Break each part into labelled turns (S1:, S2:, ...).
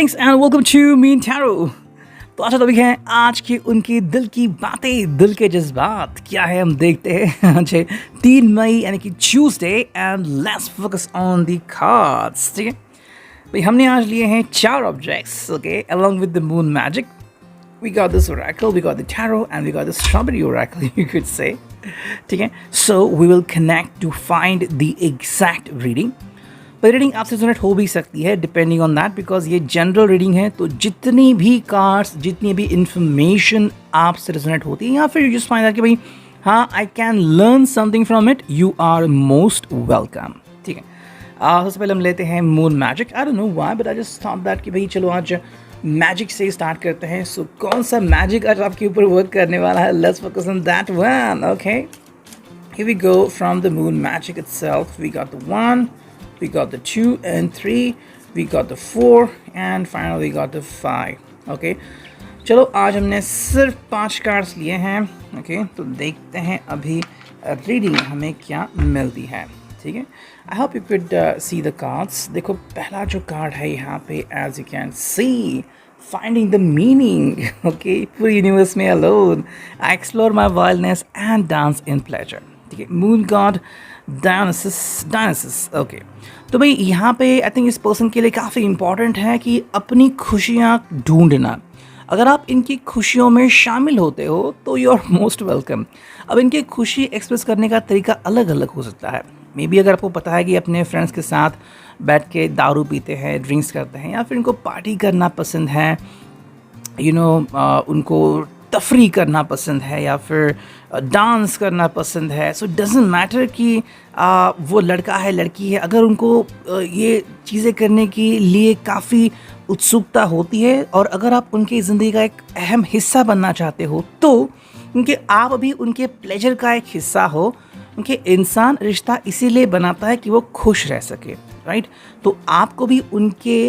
S1: Greetings and welcome to Mean Tarot। तो अच्छा topic है आज के उनके दिल की बातें, दिल के जज्बात क्या है हम देखते हैं। आज है 3 मई यानी कि Tuesday and let's focus on the cards. ठीक है भाई, हमने आज लिए हैं 4 objects, okay, along with the moon magic we got this oracle, we got the tarot and we got the strawberry oracle, you could say। ठीक है, so we will connect to find the exact reading। पर reading आपसे resonate हो भी सकती है depending on that, because ये general reading है। तो जितनी भी कार्ड्स, जितनी भी इंफॉर्मेशन आपसे रेजोनेट होती है या फिर यू जस्ट फाइंड आउट कि भाई हाँ I can learn something from it, you are most welcome. ठीक है, सबसे पहले हम लेते हैं moon magic. I don't know why but I just thought that कि भाई चलो आज मैजिक से स्टार्ट करते हैं। सो कौन सा मैजिक आज आपके ऊपर वर्क करने वाला है, let's focus on that one. Okay, here we go from the moon magic itself. We got the 1, we got the 2 and 3, we got the 4 and finally we got the 5। Okay, चलो आज हमने सिर्फ 5 cards लिए हैं। Okay, तो देखते हैं अभी रीडिंग हमें क्या मिलती है। ठीक है, I hope you could see the cards. देखो पहला जो कार्ड है यहाँ पे, as you can see, finding the meaning. Okay, पूरी यूनिवर्स में alone I explore my wildness and dance in pleasure. ठीक है, मून गॉड डायनासिस। ओके, तो भाई यहाँ पे आई थिंक इस पर्सन के लिए काफ़ी इंपॉर्टेंट है कि अपनी खुशियाँ ढूंढना। अगर आप इनकी खुशियों में शामिल होते हो तो यू आर मोस्ट वेलकम। अब इनकी खुशी एक्सप्रेस करने का तरीका अलग अलग हो सकता है। मे बी अगर आपको पता है कि अपने फ्रेंड्स के साथ बैठ के दारू पीते हैं, ड्रिंक्स करते हैं, या फिर इनको पार्टी करना पसंद है, उनको तफरी करना पसंद है, या फिर डांस करना पसंद है। सो डजेंट मैटर कि वो लड़का है लड़की है, अगर उनको ये चीज़ें करने के लिए काफ़ी उत्सुकता होती है और अगर आप उनकी ज़िंदगी का एक अहम हिस्सा बनना चाहते हो तो क्योंकि आप अभी उनके प्लेजर का एक हिस्सा हो। क्योंकि इंसान रिश्ता इसीलिए बनाता है कि वो खुश रह सके, राइट? तो आपको भी उनके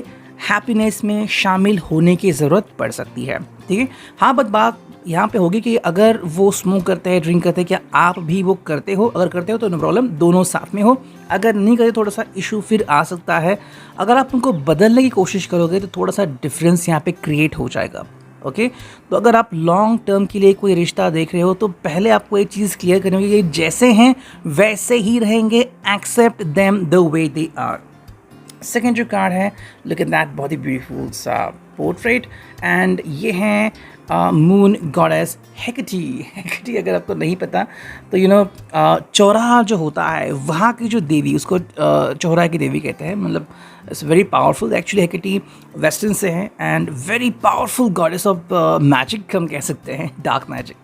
S1: हैप्पीनेस में शामिल होने की ज़रूरत पड़ सकती है। ठीक है, हाँ, बात यहाँ पे होगी कि अगर वो स्मोक करते हैं, ड्रिंक करते हैं, क्या आप भी वो करते हो? अगर करते हो तो नो प्रॉब्लम, दोनों साथ में हो। अगर नहीं करते थोड़ा सा इशू फिर आ सकता है। अगर आप उनको बदलने की कोशिश करोगे तो थोड़ा सा डिफरेंस यहाँ पे क्रिएट हो जाएगा। ओके, तो अगर आप लॉन्ग टर्म के लिए कोई रिश्ता देख रहे हो तो पहले आपको एक चीज़ क्लियर करनी होगी कि जैसे हैं वैसे ही रहेंगे, except them the way they are. Second जो कार्ड है, लुक एट दैट, बहुत ही ब्यूटीफुल सा पोर्ट्रेट, एंड ये है मून गॉडेस हेकेटी। अगर आपको नहीं पता तो चौराहा जो होता है वहाँ की जो देवी, उसको चौराहे की देवी कहते हैं। मतलब it's very powerful. Actually Hecate western से है and very powerful goddess of magic हम कह सकते हैं, dark magic.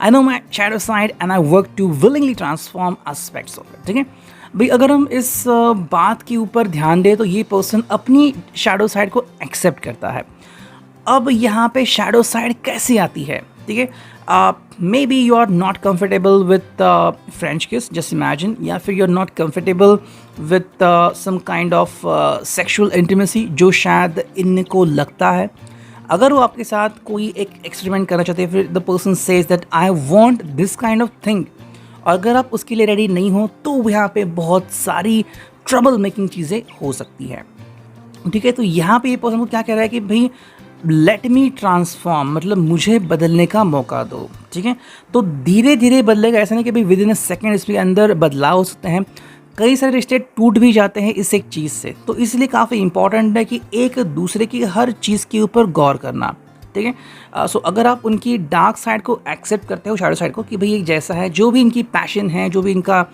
S1: I know my shadow side and I work to willingly transform aspects of it. ठीक है भाई, अगर हम इस बात के ऊपर ध्यान दें तो ये पर्सन अपनी शैडो साइड को एक्सेप्ट करता है। अब यहाँ पे शैडो साइड कैसे आती है? ठीक है, maybe you are not comfortable with French kiss, just imagine, या फिर you are not comfortable with some kind of sexual intimacy जो शायद इनको लगता है। अगर वो आपके साथ कोई एक एक्सपेरिमेंट करना चाहते हैं, फिर the person says that I want this kind of thing, और अगर आप उसके लिए रेडी नहीं हो तो यहाँ पे बहुत सारी ट्रबल मेकिंग चीज़ें हो सकती है। ठीक है, तो यहाँ पे ये पर्सन को क्या कह रहा है कि भाई लेट मी ट्रांसफॉर्म, मतलब मुझे बदलने का मौका दो। ठीक है, तो धीरे धीरे बदलेगा, ऐसा नहीं कि भाई विद इन अ सेकेंड इसके अंदर बदलाव हो सकते हैं। कई सारे रिश्ते टूट भी जाते हैं इस एक चीज़ से, तो इसलिए काफ़ी इंपॉर्टेंट है कि एक दूसरे की हर चीज़ के ऊपर गौर करना। ठीक है, सो अगर आप उनकी डार्क साइड को एक्सेप्ट करते हो, शैडो साइड को, कि भाई ये जैसा है, जो भी इनकी पैशन है, जो भी इनका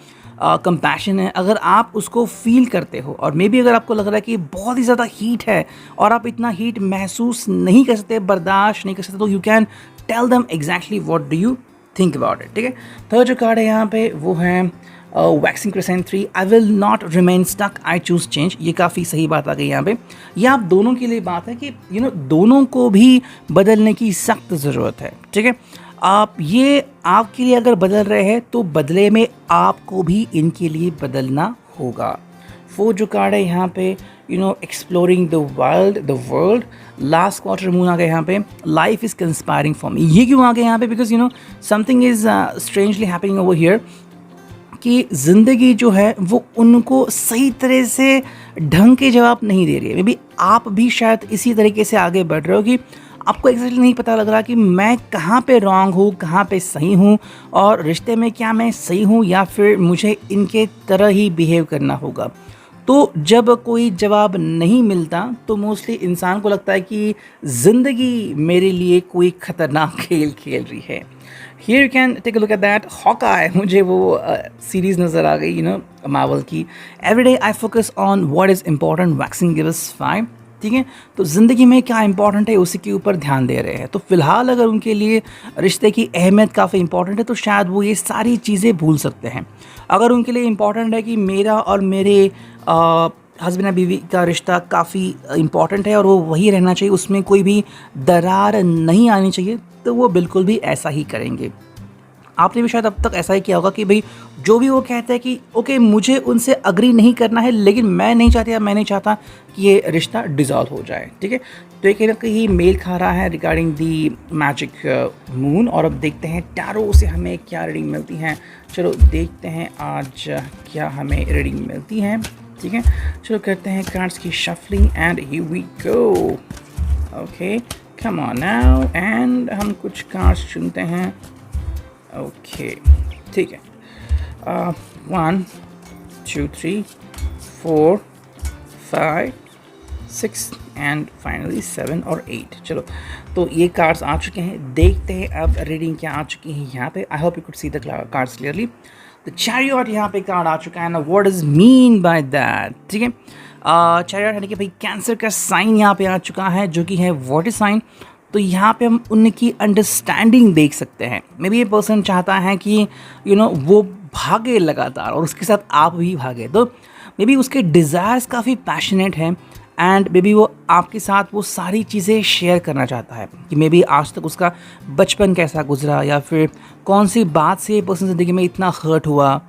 S1: कंपैशन है, अगर आप उसको फील करते हो, और मे बी अगर आपको लग रहा है कि बहुत ही ज़्यादा हीट है और आप इतना हीट महसूस नहीं कर सकते, बर्दाश्त नहीं कर सकते, तो you can tell them exactly what do you think about it. ठीक है, थर्ड जो कार्ड है यहाँ पे वो है waxing crescent 3, I will not remain stuck, I choose change. ये काफ़ी सही बात आ गई यहाँ पे। ये आप दोनों के लिए बात है कि दोनों को भी बदलने की सख्त ज़रूरत है। ठीक है, आप ये आपके लिए अगर बदल रहे हैं तो बदले में आपको भी इनके लिए बदलना होगा। फोर्थ जो कार्ड है यहाँ पे, exploring the world, last quarter moon आ गया यहाँ पे, life is conspiring for me. ये क्यों आ गया यहाँ पे? Because something is strangely happening over here कि ज़िंदगी जो है वो उनको सही तरह से ढंग के जवाब नहीं दे रही है। मे बी आप भी शायद इसी तरीके से आगे बढ़ रहे हो कि आपको एग्जैक्टली नहीं पता लग रहा कि मैं कहाँ पे रॉन्ग हूँ, कहाँ पे सही हूँ, और रिश्ते में क्या मैं सही हूँ या फिर मुझे इनके तरह ही बिहेव करना होगा। तो जब कोई जवाब नहीं मिलता तो मोस्टली इंसान को लगता है कि ज़िंदगी मेरे लिए कोई ख़तरनाक खेल खेल रही है। Here you can take a look at that Hawkeye. मुझे वो सीरीज़ नज़र आ गई, मार्वल की। Every day I focus on what is important, waxing give us 5। ठीक है, तो ज़िंदगी में क्या इंपॉर्टेंट है उसी के ऊपर ध्यान दे रहे हैं। तो फ़िलहाल अगर उनके लिए रिश्ते की अहमियत काफ़ी इंपॉर्टेंट है तो शायद वो ये सारी चीज़ें भूल सकते हैं। अगर उनके लिए इम्पॉर्टेंट है कि मेरा और मेरे हस्बैंड एंड बीवी का रिश्ता काफ़ी इम्पॉर्टेंट है और वो वही रहना चाहिए, उसमें कोई भी दरार नहीं आनी चाहिए, तो वो बिल्कुल भी ऐसा ही करेंगे। आपने भी शायद अब तक ऐसा ही किया होगा कि भाई जो भी वो कहते हैं कि ओके मुझे उनसे अग्री नहीं करना है, लेकिन मैं नहीं चाहती या मैं नहीं चाहता कि ये रिश्ता डिज़ॉल्व हो जाए। ठीक है, तो ये कहीं ना कहीं मेल खा रहा है रिगार्डिंग दी मैजिक मून। और अब देखते हैं टैरो से हमें क्या रीडिंग मिलती हैं। चलो देखते हैं आज क्या हमें रीडिंग मिलती है। ठीक है, चलो करते हैं कार्ड्स की shuffling and here we go. Okay come on now, and हम कुछ कार्ड्स चुनते हैं। ओके ठीक है, 1 2 3 4 5 6 एंड फाइनली 7 और 8। चलो तो ये कार्ड्स आ चुके हैं, देखते हैं अब रीडिंग क्या आ चुकी है यहाँ पे। आई hope you could see the cards clearly. तो चैरियट यहाँ पे कार्ड आ चुका है ना, what is mean by that. ठीक है, चैरियट यानी कि भाई कैंसर का साइन यहाँ पे आ चुका है जो कि है वाटर साइन। तो यहाँ पे हम उनकी अंडरस्टैंडिंग देख सकते हैं। मे बी ये पर्सन चाहता है कि वो भागे लगातार और उसके साथ आप भी भागे, तो मे बी उसके डिज़ायर्स काफ़ी पैशनेट हैं एंड मे बी वो आपके साथ वो सारी चीज़ें शेयर करना चाहता है कि मे बी आज तक उसका बचपन कैसा गुजरा या फिर कौन सी बात से पर्सन ज़िंदगी में इतना हर्ट हुआ,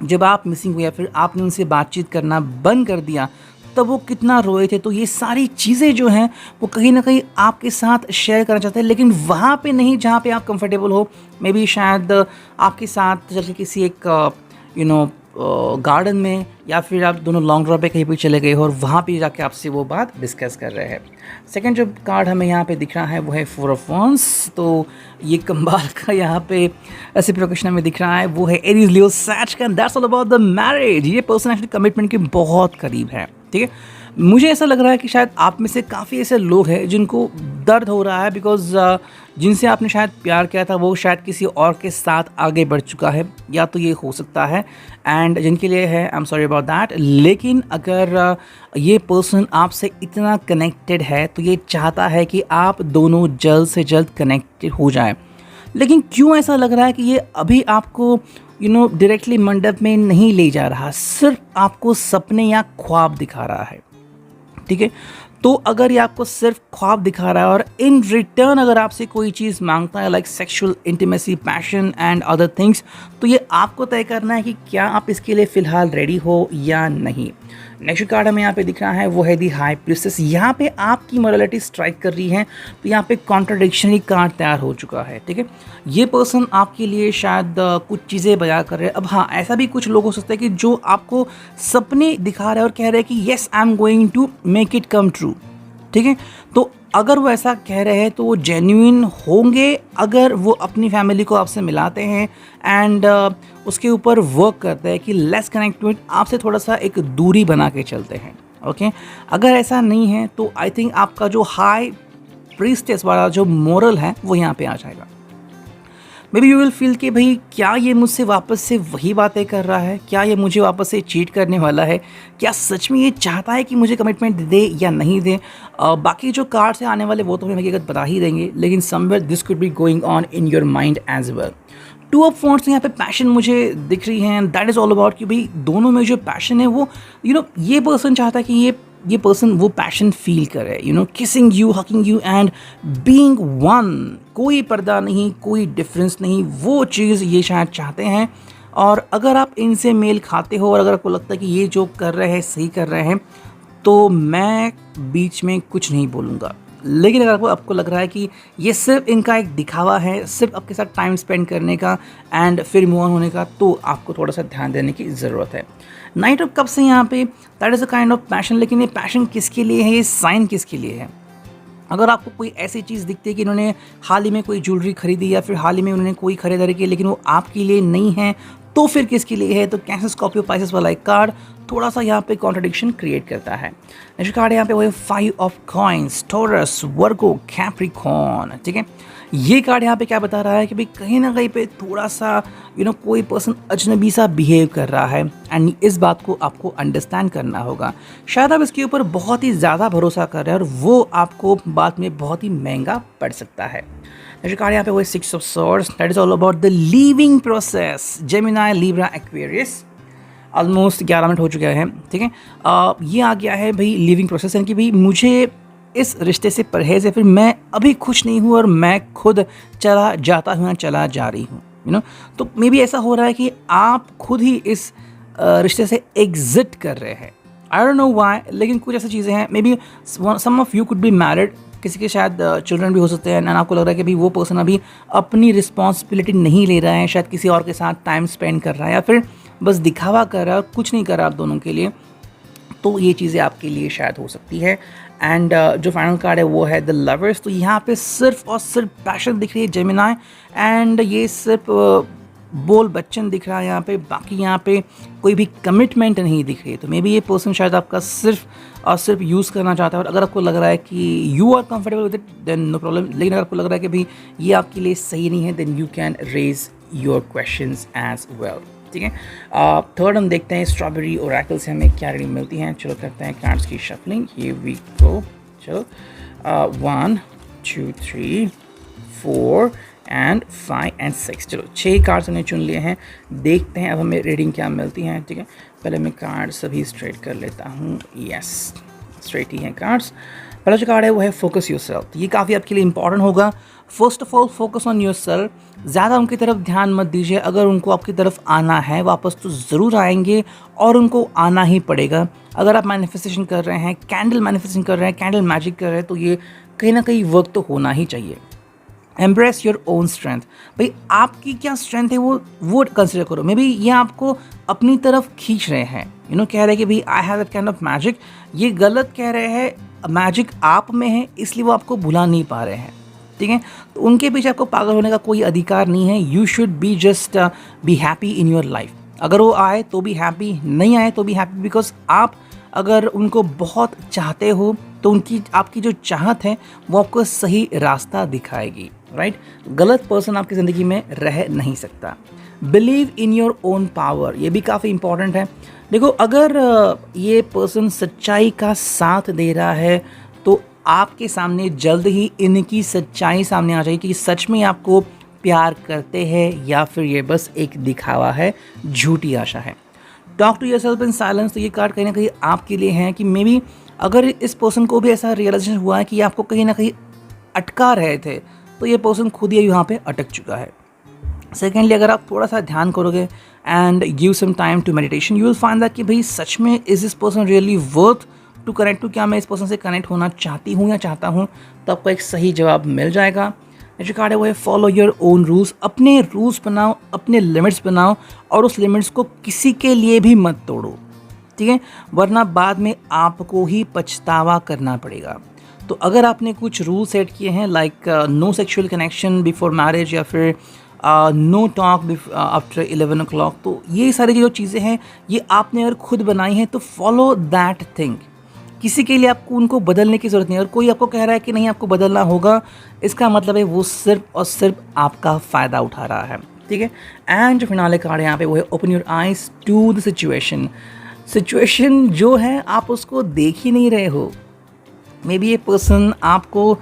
S1: जब आप मिसिंग हुए या फिर आपने उनसे बातचीत करना बंद कर दिया तब वो कितना रोए थे। तो ये सारी चीज़ें जो हैं वो कहीं ना कहीं आपके साथ शेयर करना चाहते हैं, लेकिन वहाँ पे नहीं जहाँ पे आप कंफर्टेबल हो। मे बी शायद आपके साथ चल के किसी एक गार्डन में या फिर आप दोनों लॉन्ग ड्राइव पे कहीं भी चले गए हो और वहाँ पे जाके आपसे वो बात डिस्कस कर रहे हैं। सेकंड जो कार्ड हमें यहाँ पे दिख रहा है वो है 4 ऑफ वॉन्ड्स। तो ये कम्बाल का यहाँ पे रेसिप्रोकेशन हमें दिख रहा है, वो है एरीज लियो सैच का, that's all about the marriage. ये पर्सन एक्चुअली कमिटमेंट के बहुत करीब है। ठीक है, मुझे ऐसा लग रहा है कि शायद आप में से काफ़ी ऐसे लोग हैं जिनको दर्द हो रहा है बिकॉज जिनसे आपने शायद प्यार किया था वो शायद किसी और के साथ आगे बढ़ चुका है, या तो ये हो सकता है, एंड जिनके लिए है I am sorry about that. लेकिन अगर ये पर्सन आपसे इतना कनेक्टेड है तो ये चाहता है कि आप दोनों जल्द से जल्द कनेक्टेड हो जाएं। लेकिन क्यों ऐसा लग रहा है कि ये अभी आपको डायरेक्टली मंडप में नहीं ले जा रहा, सिर्फ आपको सपने या ख्वाब दिखा रहा है। ठीक है, तो अगर ये आपको सिर्फ ख्वाब दिखा रहा है और इन रिटर्न अगर आपसे कोई चीज़ मांगता है like sexual intimacy, passion and other things, तो ये आपको तय करना है कि क्या आप इसके लिए फ़िलहाल रेडी हो या नहीं। नेक्स्ट कार्ड हमें यहाँ पे दिख रहा है वो है दी हाई प्रिंसेस। यहाँ पे आपकी मोरालिटी स्ट्राइक कर रही है, तो यहाँ पे कॉन्ट्राडिक्शनरी कार्ड तैयार हो चुका है। ठीक है, ये पर्सन आपके लिए शायद कुछ चीज़ें बयां कर रहे हैं। अब हाँ, ऐसा भी कुछ लोग हो सकते हैं कि जो आपको सपने दिखा रहे हैं और कह रहे हैं कि yes I am going to make it come true. ठीक है, तो अगर वो ऐसा कह रहे हैं तो वो जेन्युइन होंगे अगर वो अपनी फैमिली को आपसे मिलाते हैं एंड उसके ऊपर वर्क करते हैं कि लेस कनेक्टेड, आपसे थोड़ा सा एक दूरी बना के चलते हैं। ओके, अगर ऐसा नहीं है तो आई थिंक आपका जो हाई प्रीस्टेस वाला जो मोरल है वो यहाँ पे आ जाएगा। May be you will feel कि भाई क्या ये मुझसे वापस से वही बातें कर रहा है, क्या ये मुझे वापस से चीट करने वाला है, क्या सच में ये चाहता है कि मुझे कमिटमेंट दे या नहीं दे। बाकी जो कार्ड से आने वाले वो तो हमें हकीकत बता ही देंगे, लेकिन somewhere this could be going on in your mind as well. 2 of wands यहाँ पे पैशन मुझे दिख रही है, दैट इज़ ऑल अबाउट कि भाई दोनों में जो पैशन है वो ये पर्सन चाहता है कि ये पर्सन वो पैशन फील करे, kissing you, hugging you and being one. कोई पर्दा नहीं, कोई डिफरेंस नहीं, वो चीज़ ये शायद चाहते हैं। और अगर आप इनसे मेल खाते हो और अगर आपको लगता है कि ये जो कर रहे हैं सही कर रहे हैं, तो मैं बीच में कुछ नहीं बोलूँगा। लेकिन अगर आपको लग रहा है कि ये सिर्फ इनका एक दिखावा है, सिर्फ आपके साथ टाइम स्पेंड करने का एंड फिर मूव ऑन होने का, तो आपको थोड़ा सा ध्यान देने की ज़रूरत है। नाइट ऑफ कप्स है यहाँ पे, that is a kind of passion, लेकिन ये पैशन किसके लिए है, ये साइन किसके लिए है? अगर आपको कोई ऐसी चीज़ दिखती है कि इन्होंने हाल ही में कोई ज्वेलरी खरीदी या फिर हाल ही में उन्होंने कोई खरीदारी की लेकिन वो आपके लिए नहीं है, तो फिर किसके लिए है? तो कैंसर, स्कॉर्पियो, पाइसेस वाला एक कार्ड थोड़ा सा यहाँ पे कॉन्ट्रडिक्शन क्रिएट करता है। नेक्स्ट कार्ड यहाँ पे वो है 5 of coins, taurus, Virgo, Capricorn. ठीक है, ये कार्ड यहाँ पे क्या बता रहा है कि भाई कहीं ना कहीं पे थोड़ा सा कोई पर्सन अजनबी सा बिहेव कर रहा है एंड इस बात को आपको अंडरस्टैंड करना होगा। शायद आप इसके ऊपर बहुत ही ज़्यादा भरोसा कर रहे हैं और वो आपको बाद में बहुत ही महंगा पड़ सकता है। नेक्स्ट कार्ड यहाँ पे वो 6 of swords, that is all about the leaving process, Gemini, Libra, Aquarius. Almost 11 minute हो चुके हैं। ठीक है, ये आ गया है भाई लिविंग प्रोसेस, यानी कि भाई मुझे इस रिश्ते से परहेज़ है, फिर मैं अभी खुश नहीं हूँ और मैं खुद चला जाता हूँ, चला जा रही हूँ। तो मे बी ऐसा हो रहा है कि आप खुद ही इस रिश्ते से एग्जिट कर रहे हैं। आई डोंट नो व्हाई, लेकिन कुछ ऐसी चीज़ें हैं। Maybe some of you could be married, किसी के शायद चिल्ड्रन भी हो सकते हैं, एंड आपको लग रहा है कि भाई वो पर्सन अभी अपनी रिस्पॉन्सिबिलिटी नहीं ले रहा है, शायद किसी और के साथ टाइम स्पेंड कर रहा है या फिर बस दिखावा कर रहा है और कुछ नहीं कर रहा आप दोनों के लिए। तो ये चीज़ें आपके लिए शायद हो सकती है। एंड जो फाइनल कार्ड है वो है द लवर्स। तो यहाँ पे सिर्फ और सिर्फ पैशन दिख रही है जेमिनाई, एंड ये सिर्फ बोल बच्चन दिख रहा है यहाँ पे, बाकी यहाँ पे कोई भी कमिटमेंट नहीं दिख रही है। तो मे बी ये पर्सन शायद आपका सिर्फ और सिर्फ यूज़ करना चाहता है, और अगर आपको लग रहा है कि you are comfortable with it then no problem. लेकिन अगर आपको लग रहा है कि भाई ये आपके लिए सही नहीं है, then you can raise your questions as well. ठीक है, थर्ड हम देखते हैं स्ट्रॉबेरी ओरेकल से हमें क्या रीडिंग मिलती है। चलो करते हैं कार्ड्स की शफलिंग। ये वी गो। चलो 1 2 3 4 एंड 5 एंड 6। चलो 6 कार्ड्स हमने चुन लिए हैं। देखते हैं अब हमें रीडिंग क्या मिलती है। ठीक है, पहले मैं कार्ड सभी स्ट्रेट कर लेता हूँ। यस, स्ट्रेट ही हैं कार्ड्स। पहला जो कार्ड है वो है फोकस योरसेल्फ। ये काफ़ी आपके लिए इंपॉर्टेंट होगा। First of all focus on yourself. ज़्यादा उनकी तरफ ध्यान मत दीजिए। अगर उनको आपकी तरफ आना है वापस तो ज़रूर आएंगे और उनको आना ही पड़ेगा। अगर आप मैनिफेस्टेशन कर रहे हैं, कैंडल मैनिफेस्टेशन कर रहे हैं, कैंडल मैजिक कर रहे हैं, तो ये कहीं ना कहीं वर्क तो होना ही चाहिए। Embrace your own strength. भाई आपकी क्या स्ट्रेंथ है वो कंसिडर करो। मे बी ये आपको अपनी तरफ खींच रहे हैं, कह रहे हैं कि भाई I have that kind of magic. ये गलत कह रहे हैं, मैजिक आप में है इसलिए वो आपको भुला नहीं पा रहे हैं। ठीक है, तो उनके पीछे आपको पागल होने का कोई अधिकार नहीं है। You should be just be happy in your life. अगर वो आए तो भी हैप्पी, नहीं आए तो भी हैप्पी, बिकॉज आप अगर उनको बहुत चाहते हो तो उनकी आपकी जो चाहत है वो आपको सही रास्ता दिखाएगी। राइट, गलत पर्सन आपकी ज़िंदगी में रह नहीं सकता। Believe in your own power, ये भी काफ़ी इंपॉर्टेंट है। देखो, अगर ये पर्सन सच्चाई का साथ दे रहा है तो आपके सामने जल्द ही इनकी सच्चाई सामने आ जाएगी कि सच में आपको प्यार करते हैं या फिर ये बस एक दिखावा है, झूठी आशा है। Talk to yourself in silence. तो ये कार्ड कहीं ना कहीं आपके लिए है कि मे बी अगर इस पर्सन को भी ऐसा रियलाइजेशन हुआ है कि आपको कहीं ना कहीं अटका रहे थे, तो ये पर्सन खुद ही यहाँ पे अटक चुका है। सेकेंडली, अगर आप थोड़ा सा ध्यान करोगे and give some time to meditation, you will find that कि भाई सच में is this person really worth to connect to. क्या मैं इस पर्सन से कनेक्ट होना चाहती हूँ या चाहता हूँ? तो आपको एक सही जवाब मिल जाएगा। जो कार्ड है वो है फॉलो योर ओन रूल्स। अपने रूल्स बनाओ, अपने लिमिट्स बनाओ और उस लिमिट्स को किसी के लिए भी मत तोड़ो। ठीक है, वरना बाद में आपको ही पछतावा करना पड़ेगा। तो अगर आपने कुछ रूल सेट किए हैं like no sexual connection before marriage या फिर नो टॉक आफ्टर 11 o'clock, तो ये सारी जो चीज़ें हैं ये आपने अगर खुद बनाई हैं तो फॉलो दैट थिंग। किसी के लिए आपको उनको बदलने की ज़रूरत नहीं है। और कोई आपको कह रहा है कि नहीं आपको बदलना होगा, इसका मतलब है वो सिर्फ और सिर्फ आपका फ़ायदा उठा रहा है। ठीक है, एंड जो फिनाले कार्ड है यहाँ पे वो है open your eyes to the situation. Situation जो है आप उसको देख ही नहीं रहे हो। मे बी ये पर्सन आपको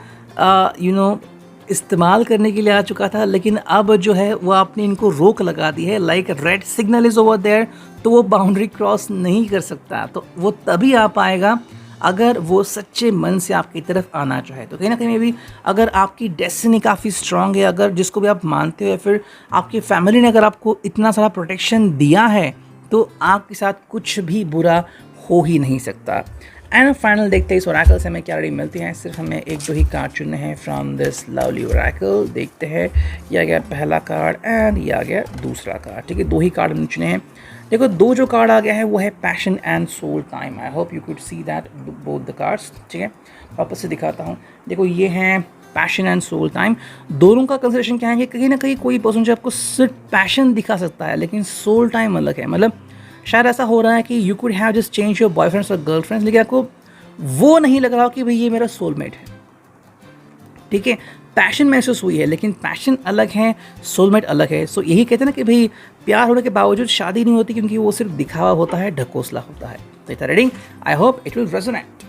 S1: इस्तेमाल करने के लिए आ चुका था, लेकिन अब जो है वो आपने इनको रोक लगा दी है, like red signal is over there, तो वो बाउंड्री क्रॉस नहीं कर सकता। तो वो तभी आ पाएगा अगर वो सच्चे मन से आपकी तरफ आना चाहे। तो कहीं ना कहीं भी अगर आपकी डेस्टिनी काफ़ी स्ट्रांग है, अगर जिसको भी आप मानते हो या फिर आपकी फैमिली ने अगर आपको इतना सारा प्रोटेक्शन दिया है, तो आपके साथ कुछ भी बुरा हो ही नहीं सकता। एंड फाइनल देखते हैं इस ओरेकल से हमें क्या रेडी मिलती हैं। सिर्फ हमें एक दो ही कार्ड चुनने हैं फ्रॉम दिस लवली ओरेकल। देखते हैं, ये आ गया पहला कार्ड एंड ये आ गया दूसरा कार्ड। ठीक है, दो ही कार्ड हमने चुने हैं। देखो, दो जो कार्ड आ गया है वो है passion and soul time. I hope you could see that both the cards. ठीक है, वापस से दिखाता हूँ। देखो, ये हैं पैशन एंड सोल टाइम। दोनों का कंसिडरेशन क्या है कि कहीं ना कहीं कोई पर्सन जो आपको सिर्फ पैशन दिखा सकता है लेकिन सोल टाइम अलग है। मतलब शायद ऐसा हो रहा है कि you could have just change your boyfriends और गर्लफ्रेंड्स, लेकिन आपको वो नहीं लग रहा हो कि भाई ये मेरा सोलमेट है। ठीक है, पैशन महसूस हुई है लेकिन पैशन अलग है, सोलमेट अलग है। सो यही कहते हैं ना कि भाई प्यार होने के बावजूद शादी नहीं होती, क्योंकि वो सिर्फ दिखावा होता है, ढकोसला होता है। तो इतना reading, I hope it will resonate.